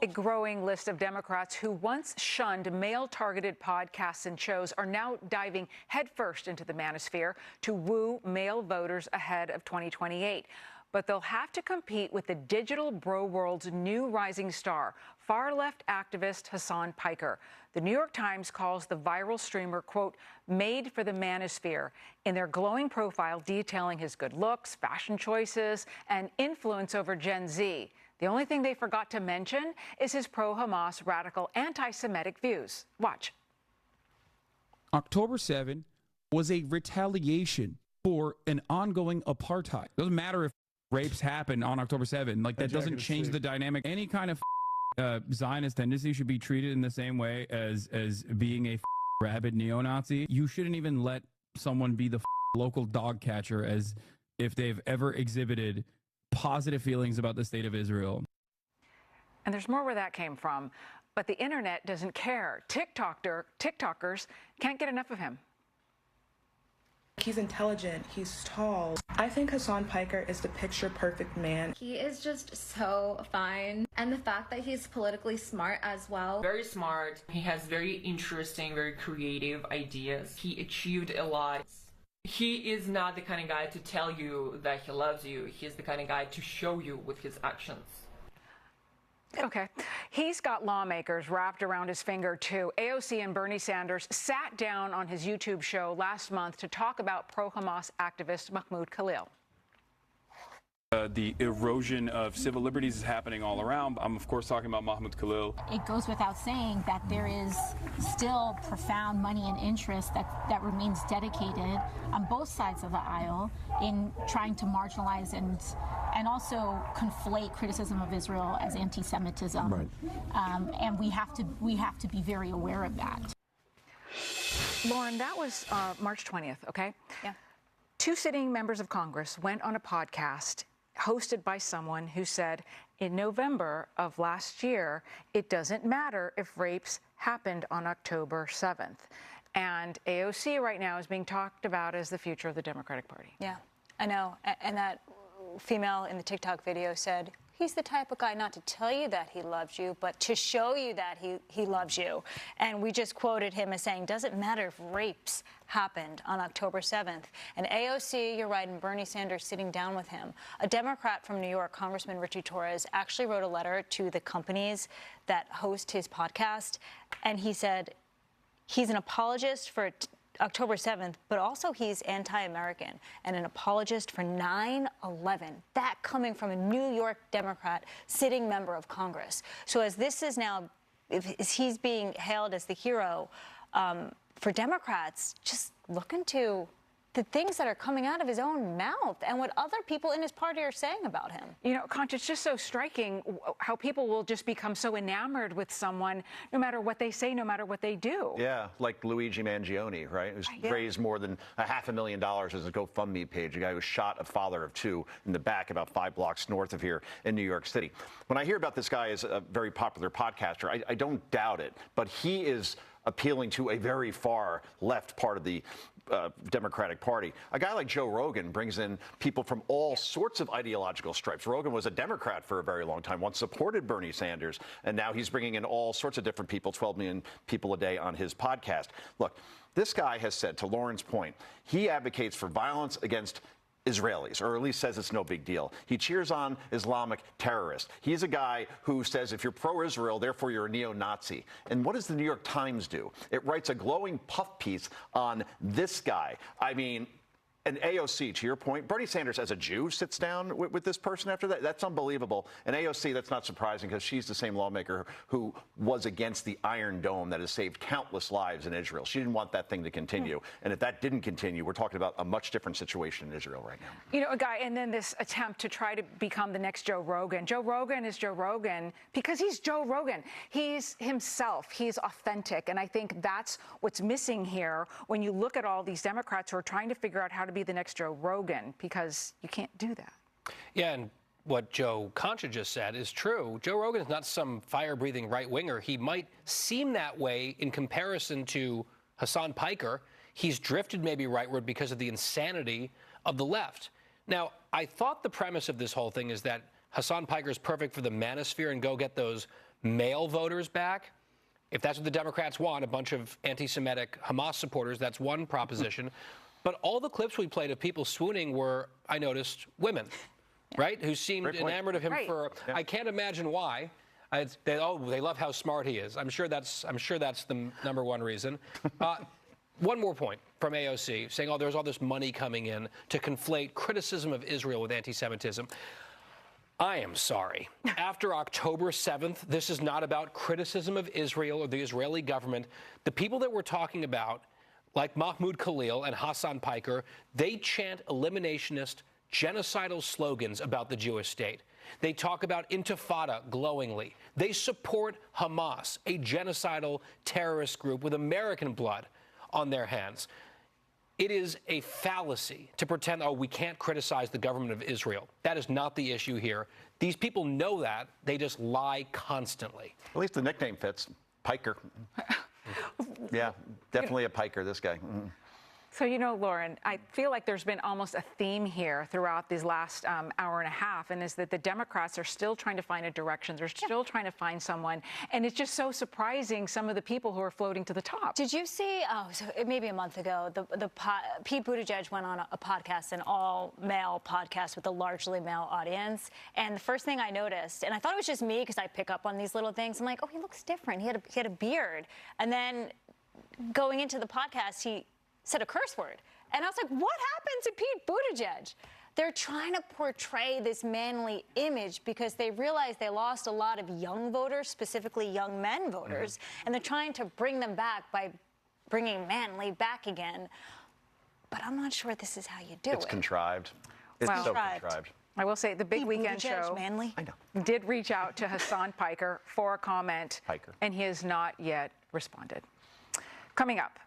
A growing list of Democrats who once shunned male-targeted podcasts and shows are now diving headfirst into the manosphere to woo male voters ahead of 2028. But they'll have to compete with the digital bro world's new rising star, far-left activist Hasan Piker. The New York Times calls the viral streamer, quote, made for the manosphere, in their glowing profile detailing his good looks, fashion choices, and influence over Gen Z. The only thing they forgot to mention is his pro-Hamas, radical, anti-Semitic views. Watch. October 7 was a retaliation for an ongoing apartheid. Doesn't matter if rapes happen on October 7. Like, that doesn't change the dynamic. Any kind of Zionist tendency should be treated in the same way as being a rabid neo-Nazi. You shouldn't even let someone be the local dog catcher as if they've ever exhibited positive feelings about the state of Israel. And there's more where that came from. But the internet doesn't care. TikTokers can't get enough of him. He's intelligent, he's tall. I think Hasan Piker is the picture-perfect man. He is just so fine. And the fact that he's politically smart as well. Very smart. He has very interesting, very creative ideas. He achieved a lot. He is not the kind of guy to tell you that he loves you. He's the kind of guy to show you with his actions. Okay. He's got lawmakers wrapped around his finger, too. AOC and Bernie Sanders sat down on his YouTube show last month to talk about pro-Hamas activist Mahmoud Khalil. The erosion of civil liberties is happening all around. I'm, of course, talking about Mahmoud Khalil. It goes without saying that there is still profound money and interest that remains dedicated on both sides of the aisle in trying to marginalize and also conflate criticism of Israel as anti-Semitism. Right. And we have to be very aware of that. Lauren, that was March 20th, okay? Yeah. Two sitting members of Congress went on a podcast hosted by someone who said in November of last year, it doesn't matter if rapes happened on October 7th. And AOC right now is being talked about as the future of the Democratic Party. Yeah, I know. And that female in the TikTok video said, he's the type of guy not to tell you that he loves you, but to show you that he loves you. And we just quoted him as saying, doesn't matter if rapes happened on October 7th. And AOC, you're right, and Bernie Sanders sitting down with him. A Democrat from New York, Congressman Richie Torres, actually wrote a letter to the companies that host his podcast. And he said he's an apologist for October 7th, but also he's anti-American and an apologist for 9/11. That coming from a New York Democrat sitting member of Congress. So as this is now, if he's being hailed as the hero for Democrats, just look into the things that are coming out of his own mouth and what other people in his party are saying about him. You know, Concha, it's just so striking how people will just become so enamored with someone no matter what they say, no matter what they do. Yeah, like Luigi Mangione, right? Who's raised more than $500,000 as a GoFundMe page, a guy who shot a father of two in the back about 5 blocks north of here in New York City. When I hear about this guy as a very popular podcaster, I don't doubt it, but he is appealing to a very far left part of the Democratic Party. A guy like Joe Rogan brings in people from all sorts of ideological stripes. Rogan was a Democrat for a very long time, once supported Bernie Sanders, and now he's bringing in all sorts of different people, 12 million people a day on his podcast. Look, this guy has said, to Lauren's point, he advocates for violence against Israelis, or at least says it's no big deal. He cheers on Islamic terrorists. He's a guy who says if you're pro-Israel, therefore you're a neo-Nazi. And what does the New York Times do? It writes a glowing puff piece on this guy. I mean, and AOC, to your point, Bernie Sanders as a Jew sits down with this person after that. That's unbelievable. And AOC, that's not surprising because she's the same lawmaker who was against the Iron Dome that has saved countless lives in Israel. She didn't want that thing to continue. And if that didn't continue, we're talking about a much different situation in Israel right now. You know, a guy, and then this attempt to try to become the next Joe Rogan. Joe Rogan is Joe Rogan because he's Joe Rogan. He's himself. He's authentic. And I think that's what's missing here when you look at all these Democrats who are trying to figure out how to be the next Joe Rogan, because you can't do that. Yeah, and what Joe Concha just said is true. Joe Rogan is not some fire-breathing right-winger. He might seem that way in comparison to Hasan Piker. He's drifted maybe rightward because of the insanity of the left. Now, I thought the premise of this whole thing is that Hasan Piker is perfect for the manosphere and go get those male voters back. If that's what the Democrats want, a bunch of anti-Semitic Hamas supporters, that's one proposition. But all the clips we played of people swooning were, I noticed, women, right? Who seemed enamored of him for, I can't imagine why. They love how smart he is. I'm sure that's the number one reason. One more point from AOC, saying, there's all this money coming in to conflate criticism of Israel with anti-Semitism. I am sorry. After October 7th, this is not about criticism of Israel or the Israeli government. The people that we're talking about, like Mahmoud Khalil and Hasan Piker, they chant eliminationist, genocidal slogans about the Jewish state. They talk about intifada glowingly. They support Hamas, a genocidal terrorist group with American blood on their hands. It is a fallacy to pretend, we can't criticize the government of Israel. That is not the issue here. These people know that. They just lie constantly. At least the nickname fits. Piker. Yeah, definitely a piker, this guy. So, Lauren, I feel like there's been almost a theme here throughout these last hour and a half, and is that the Democrats are still trying to find a direction. They're still trying to find someone. And it's just so surprising, some of the people who are floating to the top. Did you see, so maybe a month ago, Pete Buttigieg went on a podcast, an all-male podcast with a largely male audience. And the first thing I noticed, and I thought it was just me because I pick up on these little things, I'm like, he looks different. He had a beard. And then going into the podcast, he said a curse word. And I was like, what happened to Pete Buttigieg? They're trying to portray this manly image because they realize they lost a lot of young voters, specifically young men voters, and they're trying to bring them back by bringing manly back again. But I'm not sure this is how you do it. It's contrived. It's so contrived. I will say the Big Weekend Show manly. did reach out to Hasan Piker for a comment, and he has not yet responded. Coming up,